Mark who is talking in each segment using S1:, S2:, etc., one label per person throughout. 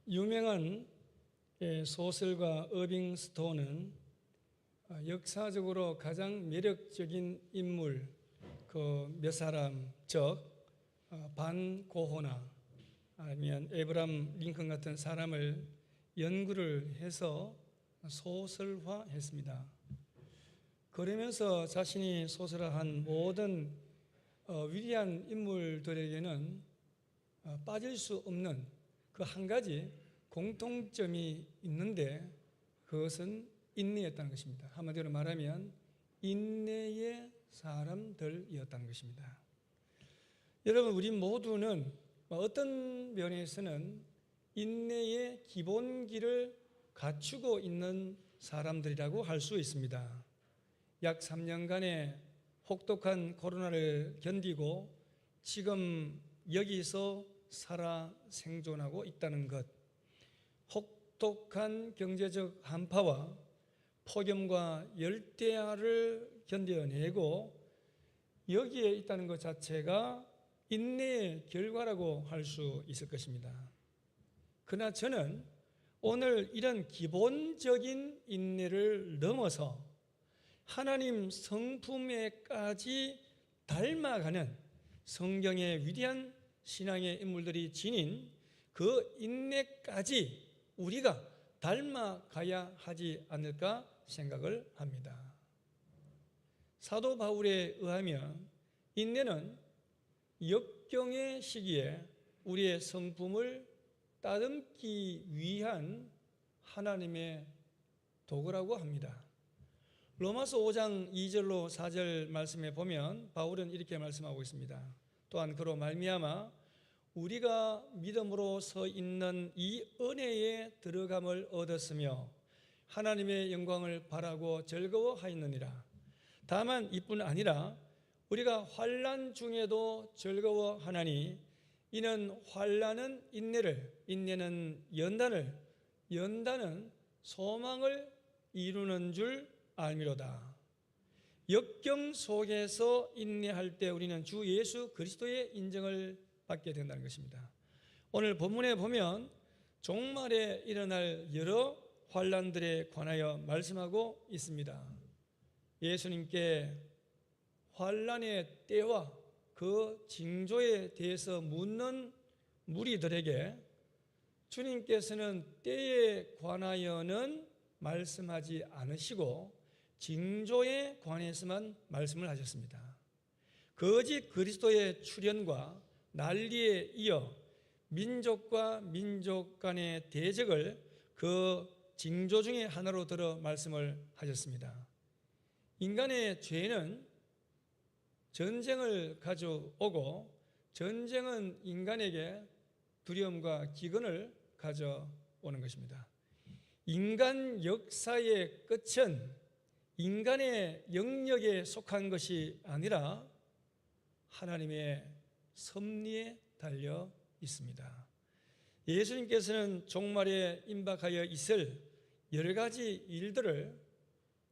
S1: 유명한 소설가 어빙 스토어는 역사적으로 가장 매력적인 인물 그 몇 사람, 즉 반 고호나 아니면 에브람 링컨 같은 사람을 연구를 해서 소설화했습니다. 그러면서 자신이 소설화한 모든 위대한 인물들에게는 빠질 수 없는 그 한 가지 공통점이 있는데 그것은 인내였다는 것입니다. 한마디로 말하면 인내의 사람들이었다는 것입니다. 여러분, 우리 모두는 어떤 면에서는 인내의 기본기를 갖추고 있는 사람들이라고 할 수 있습니다. 약 3년간의 혹독한 코로나를 견디고 지금 여기서 살아 생존하고 있다는 것, 혹독한 경제적 한파와 폭염과 열대야를 견뎌내고 여기에 있다는 것 자체가 인내의 결과라고 할 수 있을 것입니다. 그러나 저는 오늘 이런 기본적인 인내를 넘어서 하나님 성품에까지 닮아가는 성경의 위대한 신앙의 인물들이 지닌 그 인내까지 우리가 닮아가야 하지 않을까 생각을 합니다. 사도 바울에 의하면 인내는 역경의 시기에 우리의 성품을 따듬기 위한 하나님의 도구라고 합니다. 로마서 5장 2절로 4절 말씀에 보면 바울은 이렇게 말씀하고 있습니다. 또한 그로 말미암아 우리가 믿음으로 서 있는 이 은혜에 들어감을 얻었으며 하나님의 영광을 바라고 즐거워하였느니라. 다만 이뿐 아니라 우리가 환난 중에도 즐거워하나니 이는 환난은 인내를, 인내는 연단을, 연단은 소망을 이루는 줄 알미로다. 역경 속에서 인내할 때 우리는 주 예수 그리스도의 인정을 받게 된다는 것입니다. 오늘 본문에 보면 종말에 일어날 여러 환난들에 관하여 말씀하고 있습니다. 예수님께 환난의 때와 그 징조에 대해서 묻는 무리들에게 주님께서는 때에 관하여는 말씀하지 않으시고 징조에 관해서만 말씀을 하셨습니다. 거짓 그리스도의 출현과 난리에 이어 민족과 민족 간의 대적을 그 징조 중에 하나로 들어 말씀을 하셨습니다. 인간의 죄는 전쟁을 가져오고 전쟁은 인간에게 두려움과 기근을 가져오는 것입니다. 인간 역사의 끝은 인간의 영역에 속한 것이 아니라 하나님의 섭리에 달려 있습니다. 예수님께서는 종말에 임박하여 있을 여러 가지 일들을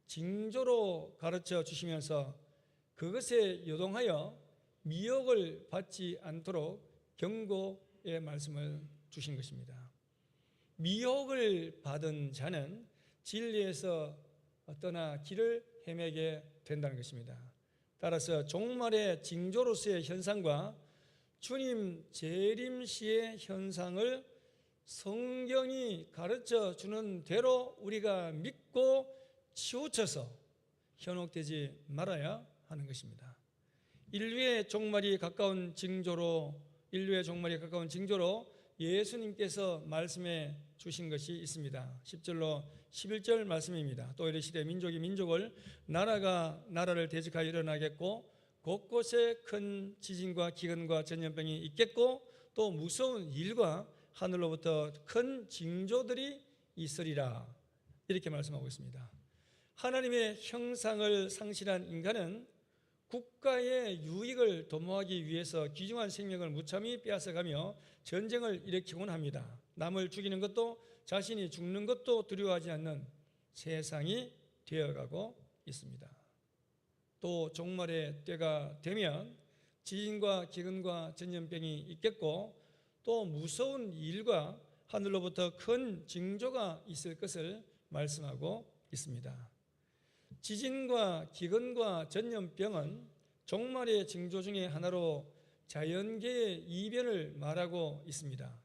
S1: 징조로 가르쳐 주시면서 그것에 요동하여 미혹을 받지 않도록 경고의 말씀을 주신 것입니다. 미혹을 받은 자는 진리에서 떠나 길을 헤매게 된다는 것입니다. 따라서 종말의 징조로서의 현상과 주님 재림 시의 현상을 성경이 가르쳐 주는 대로 우리가 믿고 치우쳐서 현혹되지 말아야 하는 것입니다. 인류의 종말이 가까운 징조로 예수님께서 말씀해 주신 것이 있습니다. 10절로 11절 말씀입니다. 또 이르시되 민족이 민족을, 나라가 나라를 대적하여 일어나겠고 곳곳에 큰 지진과 기근과 전염병이 있겠고 또 무서운 일과 하늘로부터 큰 징조들이 있으리라. 이렇게 말씀하고 있습니다. 하나님의 형상을 상실한 인간은 국가의 유익을 도모하기 위해서 귀중한 생명을 무참히 빼앗아가며 전쟁을 일으키곤 합니다. 남을 죽이는 것도 자신이 죽는 것도 두려워하지 않는 세상이 되어가고 있습니다. 또 종말의 때가 되면 지진과 기근과 전염병이 있겠고 또 무서운 일과 하늘로부터 큰 징조가 있을 것을 말씀하고 있습니다. 지진과 기근과 전염병은 종말의 징조 중에 하나로 자연계의 이변을 말하고 있습니다.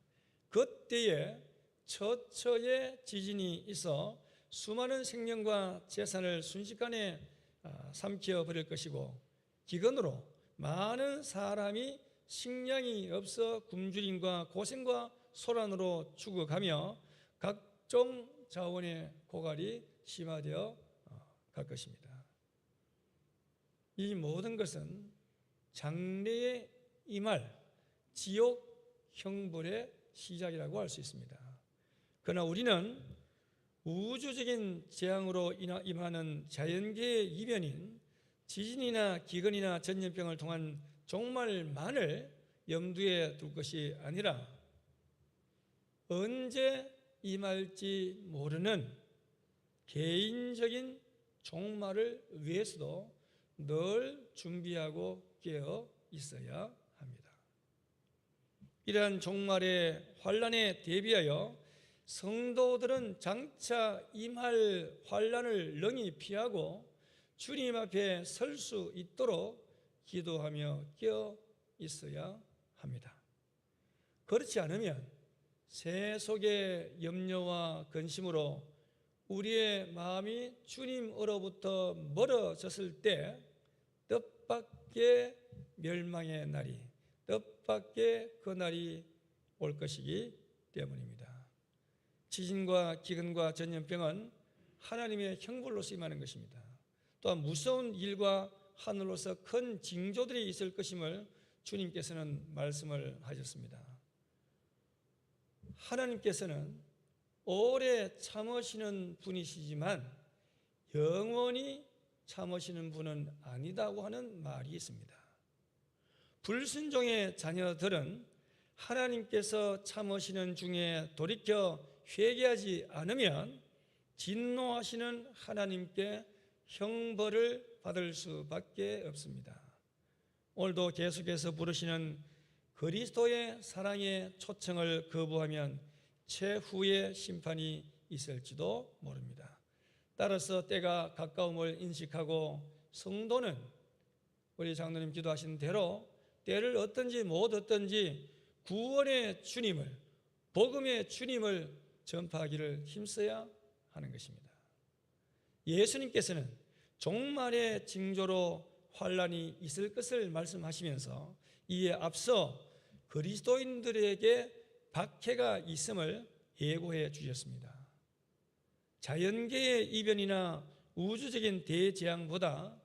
S1: 그때에 처처의 지진이 있어 수많은 생명과 재산을 순식간에 삼켜버릴 것이고, 기근으로 많은 사람이 식량이 없어 굶주림과 고생과 소란으로 죽어가며 각종 자원의 고갈이 심화되어 갈 것입니다. 이 모든 것은 장래에 임할 지옥 형벌의 시작이라고 할 수 있습니다. 그러나 우리는 우주적인 재앙으로 임하는 자연계의 이변인 지진이나 기근이나 전염병을 통한 종말만을 염두에 둘 것이 아니라 언제 임할지 모르는 개인적인 종말을 위해서도 늘 준비하고 깨어 있어야 합니다. 이러한 종말의 환난에 대비하여 성도들은 장차 임할 환난을 능히 피하고 주님 앞에 설 수 있도록 기도하며 깨어 있어야 합니다. 그렇지 않으면 세속의 염려와 근심으로 우리의 마음이 주님으로부터 멀어졌을 때 뜻밖의 멸망의 날이, 뜻밖의 그 날이 올 것이기 때문입니다. 지진과 기근과 전염병은 하나님의 형벌로서 임하는 것입니다. 또한 무서운 일과 하늘로서 큰 징조들이 있을 것임을 주님께서는 말씀을 하셨습니다. 하나님께서는 오래 참으시는 분이시지만 영원히 참으시는 분은 아니다고 하는 말이 있습니다. 불순종의 자녀들은 하나님께서 참으시는 중에 돌이켜 회개하지 않으면 진노하시는 하나님께 형벌을 받을 수밖에 없습니다. 오늘도 계속해서 부르시는 그리스도의 사랑의 초청을 거부하면 최후의 심판이 있을지도 모릅니다. 따라서 때가 가까움을 인식하고 성도는 우리 장로님 기도하신 대로 때를 얻든지 못 얻든지 구원의 주님을, 복음의 주님을 전파하기를 힘써야 하는 것입니다. 예수님께서는 종말의 징조로 환난이 있을 것을 말씀하시면서 이에 앞서 그리스도인들에게 박해가 있음을 예고해 주셨습니다. 자연계의 이변이나 우주적인 대재앙보다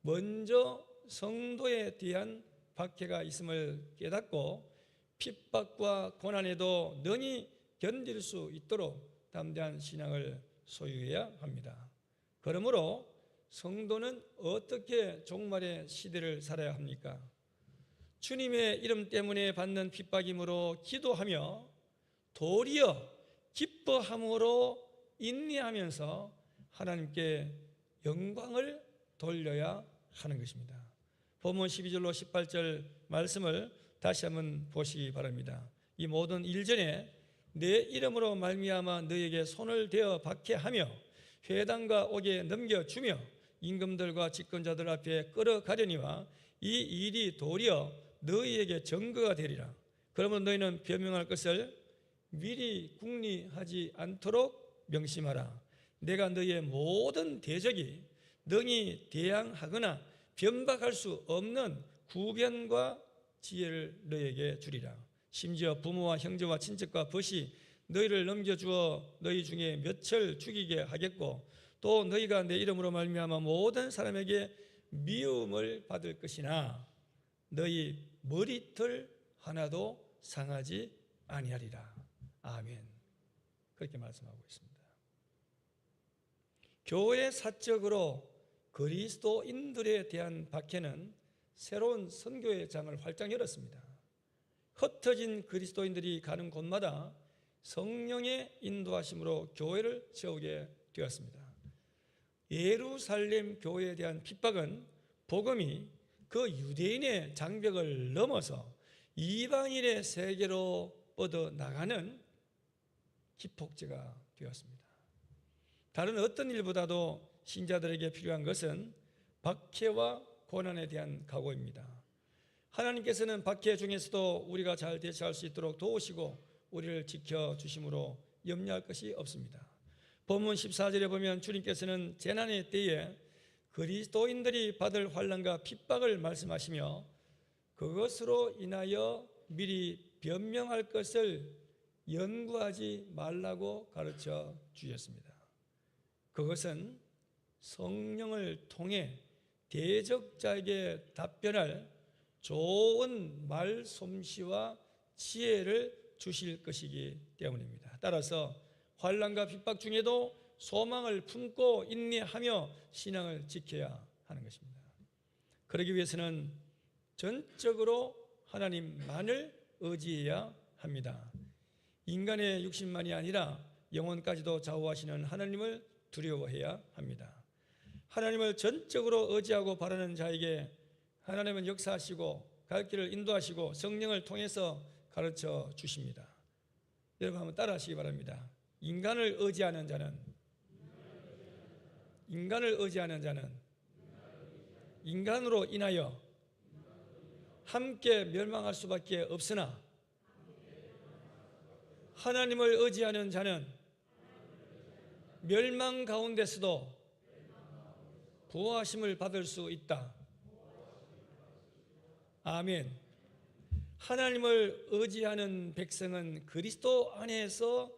S1: 먼저 성도에 대한 박해가 있음을 깨닫고 핍박과 고난에도 능히 견딜 수 있도록 담대한 신앙을 소유해야 합니다. 그러므로 성도는 어떻게 종말의 시대를 살아야 합니까? 주님의 이름 때문에 받는 핍박이므로 기도하며 도리어 기뻐함으로 인내하면서 하나님께 영광을 돌려야 하는 것입니다. 본문 12절로 18절 말씀을 다시 한번 보시기 바랍니다. 이 모든 일전에 내 이름으로 말미암아 너에게 손을 대어 박해하며 회당과 옥에 넘겨주며 임금들과 집권자들 앞에 끌어가려니와 이 일이 도리어 너희에게 증거가 되리라. 그러면 너희는 변명할 것을 미리 궁리하지 않도록 명심하라. 내가 너희의 모든 대적이 능히 대항하거나 변박할 수 없는 구변과 지혜를 너희에게 주리라. 심지어 부모와 형제와 친척과 벗이 너희를 넘겨주어 너희 중에 몇을 죽이게 하겠고 또 너희가 내 이름으로 말미암아 모든 사람에게 미움을 받을 것이나 너희 머리털 하나도 상하지 아니하리라. 아멘. 그렇게 말씀하고 있습니다. 교회 사적으로 그리스도인들에 대한 박해는 새로운 선교의 장을 활짝 열었습니다. 흩어진 그리스도인들이 가는 곳마다 성령의 인도하심으로 교회를 세우게 되었습니다. 예루살렘 교회에 대한 핍박은 복음이 그 유대인의 장벽을 넘어서 이방인의 세계로 뻗어나가는 기폭제가 되었습니다. 다른 어떤 일보다도 신자들에게 필요한 것은 박해와 고난에 대한 각오입니다. 하나님께서는 박해 중에서도 우리가 잘 대처할 수 있도록 도우시고 우리를 지켜주심으로 염려할 것이 없습니다. 본문 14절에 보면 주님께서는 재난의 때에 그리스도인들이 받을 환난과 핍박을 말씀하시며 그것으로 인하여 미리 변명할 것을 연구하지 말라고 가르쳐 주셨습니다. 그것은 성령을 통해 대적자에게 답변할 좋은 말솜씨와 지혜를 주실 것이기 때문입니다. 따라서 환난과 핍박 중에도 소망을 품고 인내하며 신앙을 지켜야 하는 것입니다. 그러기 위해서는 전적으로 하나님만을 의지해야 합니다. 인간의 육신만이 아니라 영혼까지도 좌우하시는 하나님을 두려워해야 합니다. 하나님을 전적으로 의지하고 바라는 자에게 하나님은 역사하시고 갈 길을 인도하시고 성령을 통해서 가르쳐 주십니다. 여러분 한번 따라하시기 바랍니다. 인간을 의지하는 자는 인간으로 인하여 함께 멸망할 수밖에 없으나 하나님을 의지하는 자는 멸망 가운데서도 구하심을 받을 수 있다. 아멘. 하나님을 의지하는 백성은 그리스도 안에서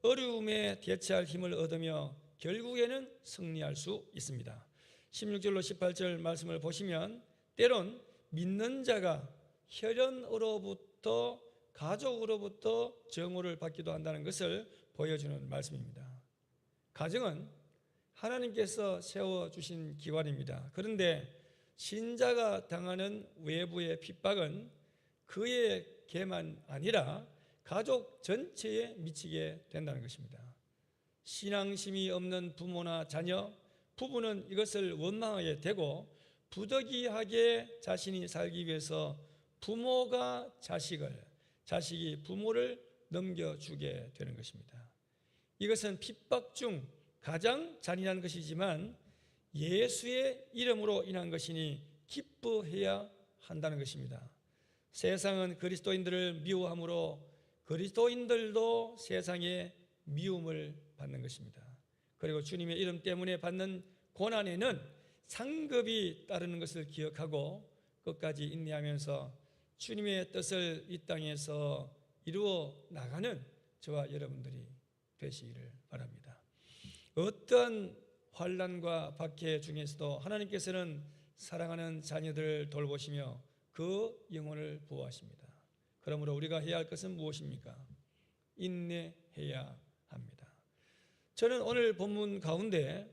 S1: 어려움에 대처할 힘을 얻으며 결국에는 승리할 수 있습니다. 16절로 18절 말씀을 보시면 때론 믿는 자가 혈연으로부터 가족으로부터 정오를 받기도 한다는 것을 보여주는 말씀입니다. 가정은 하나님께서 세워주신 기관입니다. 그런데 신자가 당하는 외부의 핍박은 그에게만 아니라 가족 전체에 미치게 된다는 것입니다. 신앙심이 없는 부모나 자녀, 부부는 이것을 원망하게 되고 부득이하게 자신이 살기 위해서 부모가 자식을, 자식이 부모를 넘겨주게 되는 것입니다. 이것은 핍박 중 가장 잔인한 것이지만 예수의 이름으로 인한 것이니 기뻐해야 한다는 것입니다. 세상은 그리스도인들을 미워하므로 그리스도인들도 세상의 미움을 받는 것입니다. 그리고 주님의 이름 때문에 받는 고난에는 상급이 따르는 것을 기억하고 끝까지 인내하면서 주님의 뜻을 이 땅에서 이루어 나가는 저와 여러분들이 되시기를 바랍니다. 어떠한 환난과 박해 중에서도 하나님께서는 사랑하는 자녀들을 돌보시며 그 영혼을 보호하십니다. 그러므로 우리가 해야 할 것은 무엇입니까? 인내해야 합니다. 저는 오늘 본문 가운데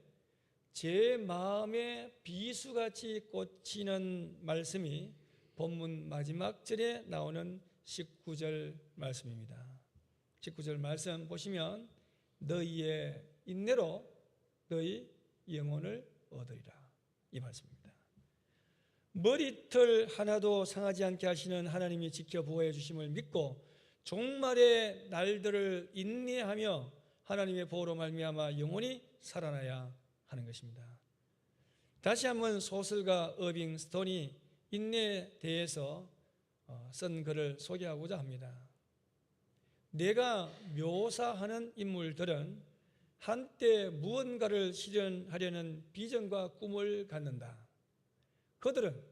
S1: 제 마음에 비수같이 꽂히는 말씀이 본문 마지막 절에 나오는 19절 말씀입니다. 19절 말씀 보시면 너희의 인내로 너희 영혼을 얻으리라, 이 말씀입니다. 머리털 하나도 상하지 않게 하시는 하나님이 지켜 보호해 주심을 믿고 종말의 날들을 인내하며 하나님의 보호로 말미암아 영혼이 살아나야 하는 것입니다. 다시 한번 소설가 어빙 스톤이 인내에 대해서 쓴 글을 소개하고자 합니다. 내가 묘사하는 인물들은 한때 무언가를 실현하려는 비전과 꿈을 갖는다. 그들은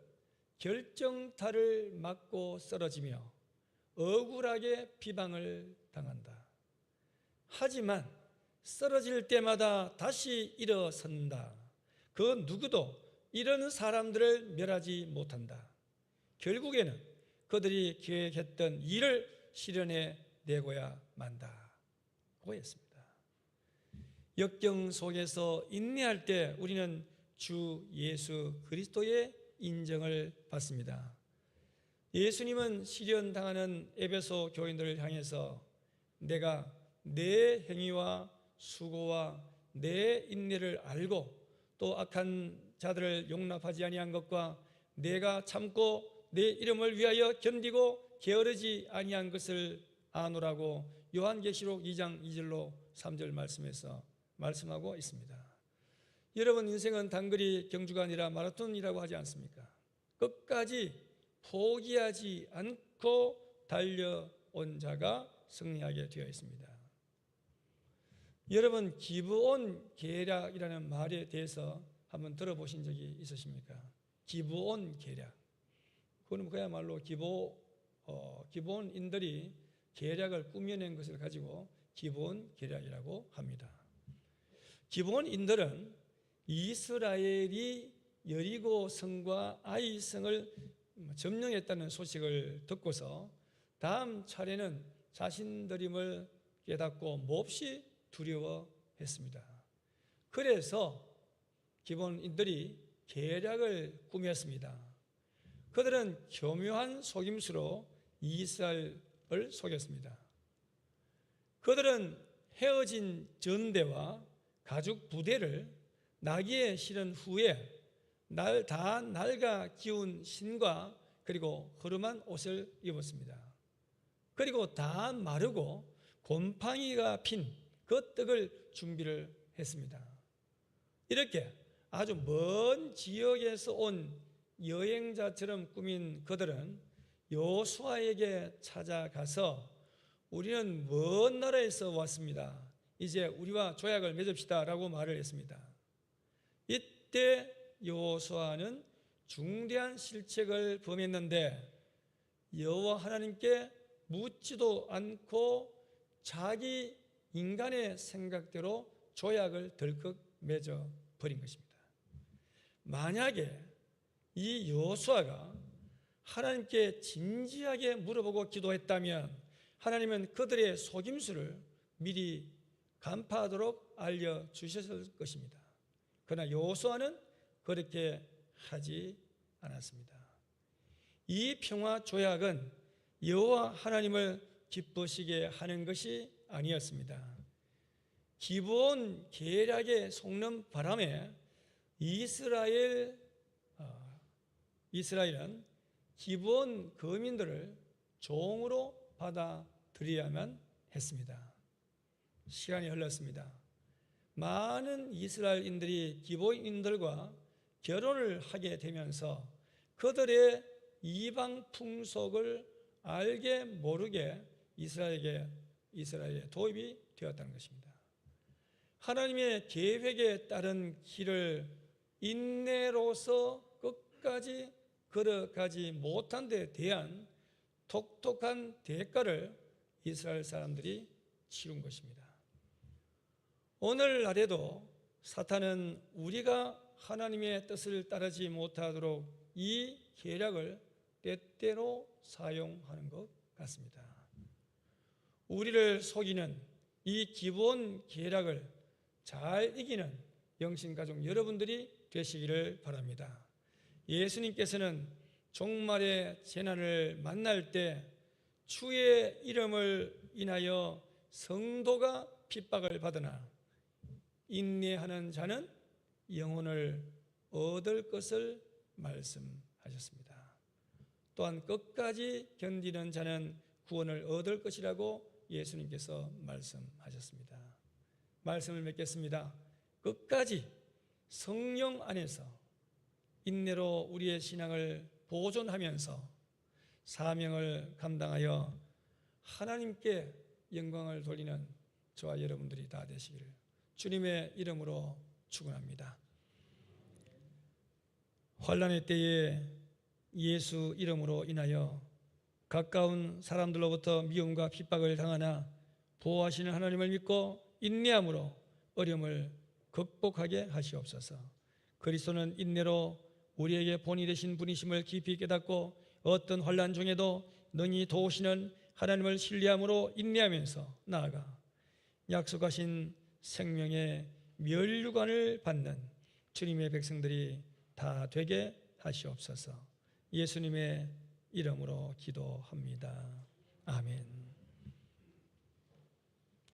S1: 결정타를 맞고 쓰러지며 억울하게 비방을 당한다. 하지만 쓰러질 때마다 다시 일어선다. 그 누구도 이런 사람들을 멸하지 못한다. 결국에는 그들이 계획했던 일을 실현해 내고야 만다. 고 했습니다. 역경 속에서 인내할 때 우리는 주 예수 그리스도의 인정을 받습니다. 예수님은 시련당하는 에베소 교인들을 향해서 내가 내 행위와 수고와 내 인내를 알고 또 악한 자들을 용납하지 아니한 것과 내가 참고 내 이름을 위하여 견디고 게으르지 아니한 것을 아노라고 요한계시록 2장 2절로 3절 말씀에서 말씀하고 있습니다. 여러분, 인생은 단거리 경주가 아니라 마라톤이라고 하지 않습니까? 끝까지 포기하지 않고 달려온 자가 승리하게 되어 있습니다. 여러분, 기브온 계략이라는 말에 대해서 한번 들어보신 적이 있으십니까? 기브온 계략. 그건 그야말로 기브온인들이 계략을 꾸며낸 것을 가지고 기브온 계략이라고 합니다. 기브온인들은 이스라엘이 여리고 성과 아이 성을 점령했다는 소식을 듣고서 다음 차례는 자신들임을 깨닫고 몹시 두려워했습니다. 그래서 기브온인들이 계략을 꾸몄습니다. 그들은 교묘한 속임수로 이스라엘을 속였습니다. 그들은 헤어진 전대와 가죽 부대를 나귀에 실은 후에 다 낡아 기운 신과 그리고 허름한 옷을 입었습니다. 그리고 다 마르고 곰팡이가 핀 그 떡을 준비를 했습니다. 이렇게 아주 먼 지역에서 온 여행자처럼 꾸민 그들은 여호수아에게 찾아가서 우리는 먼 나라에서 왔습니다. 이제 우리와 조약을 맺읍시다 라고 말을 했습니다. 이때 여호수아는 중대한 실책을 범했는데 여호와 하나님께 묻지도 않고 자기 인간의 생각대로 조약을 덜컥 맺어 버린 것입니다. 만약에 이 여호수아가 하나님께 진지하게 물어보고 기도했다면 하나님은 그들의 속임수를 미리 간파하도록 알려주셨을 것입니다. 그러나 여호수아는 그렇게 하지 않았습니다. 이 평화 조약은 여호와 하나님을 기쁘시게 하는 것이 아니었습니다. 기브온 계략에 속는 바람에 이스라엘은 기브온 거민들을 종으로 받아들여야만 했습니다. 시간이 흘렀습니다. 많은 이스라엘인들이 기브온인들과 결혼을 하게 되면서 그들의 이방 풍속을 알게 모르게 이스라엘에 도입이 되었다는 것입니다. 하나님의 계획에 따른 길을 인내로서 끝까지 걸어가지 못한 데 대한 독특한 대가를 이스라엘 사람들이 치른 것입니다. 오늘날에도 사탄은 우리가 하나님의 뜻을 따르지 못하도록 이 계략을 때때로 사용하는 것 같습니다. 우리를 속이는 이 기브온 계략을 잘 이기는 영신가족 여러분들이 되시기를 바랍니다. 예수님께서는 종말의 재난을 만날 때 주의 이름을 인하여 성도가 핍박을 받으나 인내하는 자는 영혼을 얻을 것을 말씀하셨습니다. 또한 끝까지 견디는 자는 구원을 얻을 것이라고 예수님께서 말씀하셨습니다. 말씀을 맺겠습니다. 끝까지 성령 안에서 인내로 우리의 신앙을 보존하면서 사명을 감당하여 하나님께 영광을 돌리는 저와 여러분들이 다 되시기를 주님의 이름으로 축원합니다. 환난의 때에 예수 이름으로 인하여 가까운 사람들로부터 미움과 핍박을 당하나 보호하시는 하나님을 믿고 인내함으로 어려움을 극복하게 하시옵소서. 그리스도는 인내로 우리에게 본이 되신 분이심을 깊이 깨닫고 어떤 환난 중에도 능히 도우시는 하나님을 신뢰함으로 인내하면서 나아가 약속하신 생명의 면류관을 받는 주님의 백성들이 다 되게 하시옵소서. 예수님의 이름으로 기도합니다. 아멘.